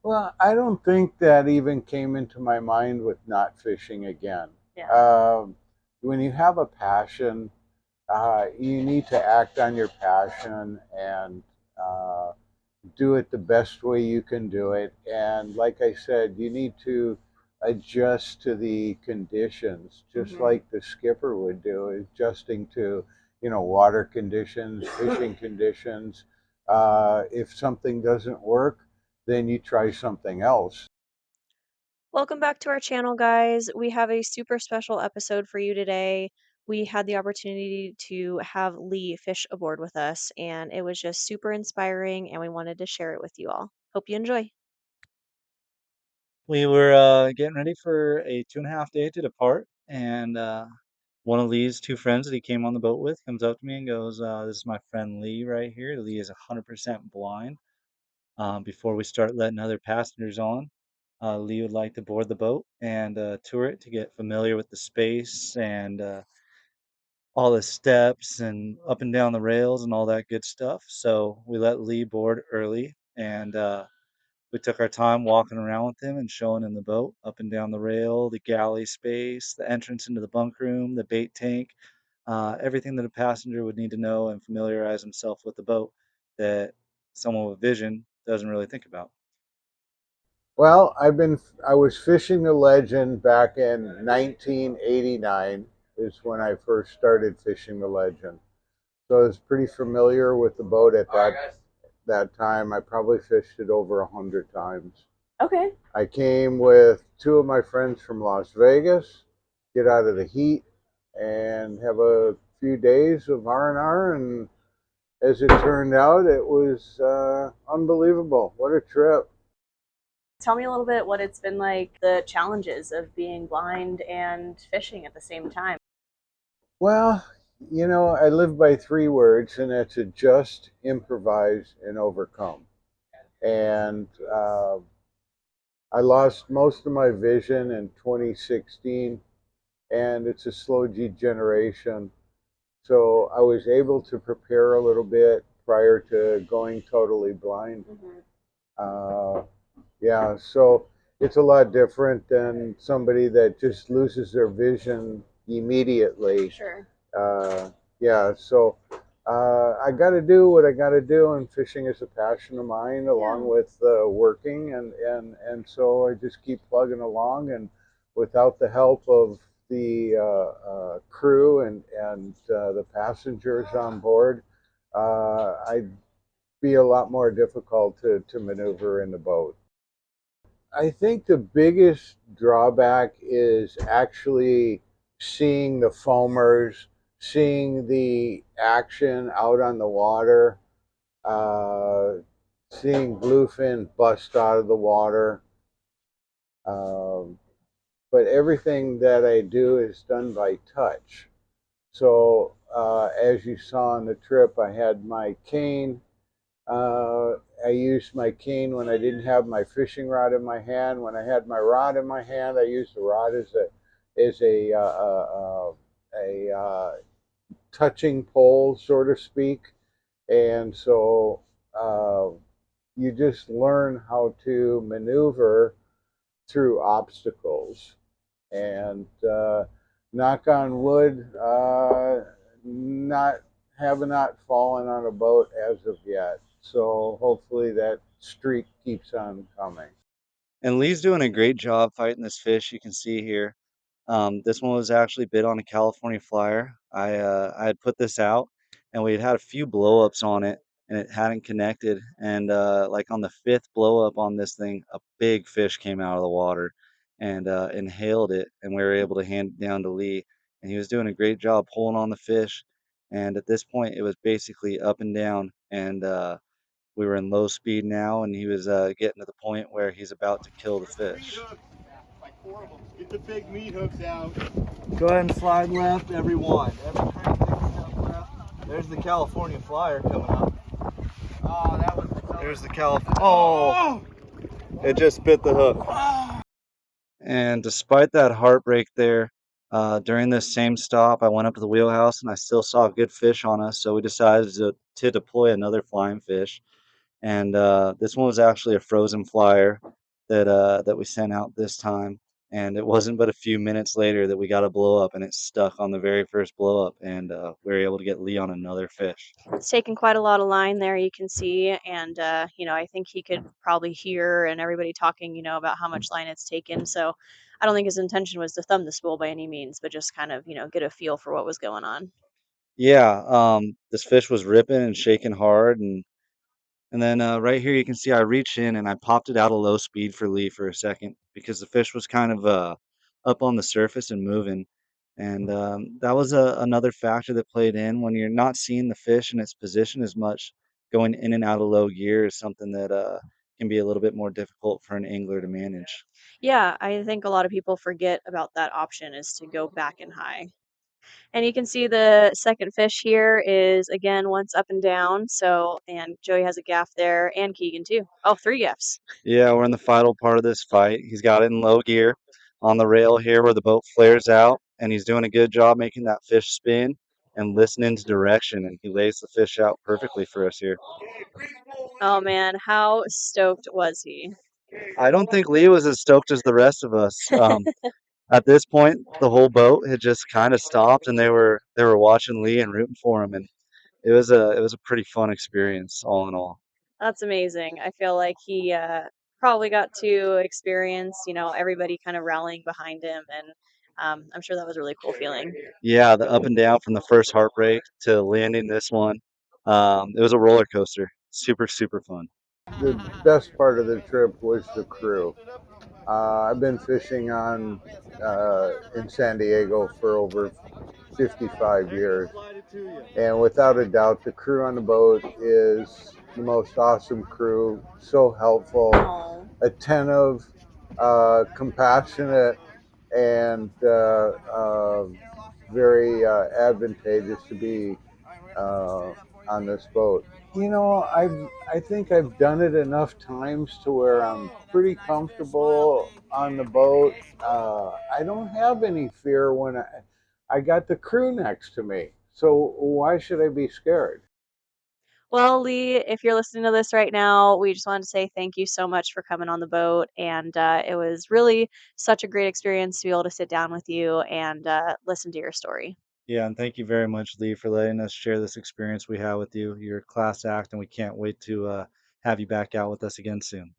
Well, I don't think that even came into my mind with not fishing again. Yeah. When you have a passion, you need to act on your passion and uh, do it the best way you can do it. And like I said, you need to adjust to the conditions, just Hmm. like the skipper would do, adjusting to, water conditions, fishing conditions. If something doesn't work, then you try something else. Welcome back to our channel, guys. We have a super special episode for you today. We had the opportunity to have Lee fish aboard with us, and it was just super inspiring, and we wanted to share it with you all. Hope you enjoy. We were getting ready for a 2.5 day to depart, and one of Lee's two friends that he came on the boat with comes up to me and goes, "This is my friend Lee right here. Lee is 100% blind. Before we start letting other passengers on, Lee would like to board the boat and tour it to get familiar with the space and all the steps and up and down the rails and all that good stuff." So we let Lee board early, and we took our time walking around with him and showing him the boat up and down the rail, the galley space, the entrance into the bunk room, the bait tank, everything that a passenger would need to know and familiarize himself with the boat that someone with vision doesn't really think about. Well, I was fishing the Legend back in 1989 is when I first started fishing the Legend. So I was pretty familiar with the boat at that time. I probably fished it over 100 times. Okay. I came with two of my friends from Las Vegas, get out of the heat, and have a few days of R&R. And as it turned out, it was unbelievable. What a trip! Tell me a little bit what it's been like, the challenges of being blind and fishing at the same time. Well, I live by three words, and that's adjust, improvise, and overcome. And I lost most of my vision in 2016, and it's a slow degeneration. So I was able to prepare a little bit prior to going totally blind. Hmm. Uh, yeah, so it's a lot different than somebody that just loses their vision immediately. Sure. Uh, yeah, so I got to do what I got to do, and fishing is a passion of mine, Yeah. along with working, and so I just keep plugging along, and without the help of the crew and the passengers on board, I'd be a lot more difficult to maneuver in the boat. I think the biggest drawback is actually seeing the foamers, seeing the action out on the water, uh, seeing bluefin bust out of the water. Um, but everything that I do is done by touch. So as you saw on the trip, I had my cane. I used my cane when I didn't have my fishing rod in my hand. When I had my rod in my hand, I used the rod as a touching pole, so to speak. And so uh, you just learn how to maneuver through obstacles. And knock on wood, not have not fallen on a boat as of yet. So hopefully that streak keeps on coming. And Lee's doing a great job fighting this fish. You can see here. This one was actually bit on a California flyer. I had put this out, and we had had a few blowups on it, and it hadn't connected. And like on the fifth blowup on this thing, a big fish came out of the water and inhaled it, and we were able to hand it down to Lee, and he was doing a great job pulling on the fish. And at this point, it was basically up and down, and we were in low speed now, and he was getting to the point where he's about to kill the fish. Get the big meat hooks out. Go ahead and slide left, everyone. Every crane takes a step left. There's the California flyer coming up. Oh, that was There's the Oh! It just bit the hook. And despite that heartbreak there, during this same stop, I went up to the wheelhouse and I still saw good fish on us. So we decided to deploy another flying fish. And this one was actually a frozen flyer. that we sent out this time. And it wasn't but a few minutes later that we got a blow up, and it stuck on the very first blow up, and we were able to get Lee on another fish. It's taken quite a lot of line there, you can see, and I think he could probably hear and everybody talking, about how much line it's taken. So I don't think his intention was to thumb the spool by any means, but just kind of, get a feel for what was going on. Yeah, this fish was ripping and shaking hard, and then right here you can see I reached in and I popped it out of low speed for Lee for a second because the fish was kind of up on the surface and moving. And that was another factor that played in when you're not seeing the fish in its position as much. Going in and out of low gear is something that can be a little bit more difficult for an angler to manage. Yeah, I think a lot of people forget about that option is to go back and high. And you can see the second fish here is again once up and down. So, and Joey has a gaff there and Keegan too. Oh, three gaffs. Yeah, we're in the final part of this fight. He's got it in low gear on the rail here where the boat flares out, and he's doing a good job making that fish spin and listening to direction, and he lays the fish out perfectly for us here. Oh man, how stoked was he? I don't think Lee was as stoked as the rest of us. At this point, the whole boat had just kind of stopped, and they were watching Lee and rooting for him, and it was a pretty fun experience all in all. That's amazing. I feel like he probably got to experience, everybody kind of rallying behind him, and I'm sure that was a really cool feeling. Yeah, the up and down from the first heartbreak to landing this one, it was a roller coaster. Super, super fun. The best part of the trip was the crew. I've been fishing on in San Diego for over 55 years, and without a doubt, the crew on the boat is the most awesome crew. So helpful, Oh, attentive, compassionate, and very advantageous to be on this boat. I think I've done it enough times to where I'm pretty comfortable on the boat. I don't have any fear when I got the crew next to me. So why should I be scared? well, Lee, if you're listening to this right now, we just wanted to say thank you so much for coming on the boat. And it was really such a great experience to be able to sit down with you and listen to your story. Yeah, and thank you very much, Lee, for letting us share this experience we had with you. You're a class act, and we can't wait to have you back out with us again soon.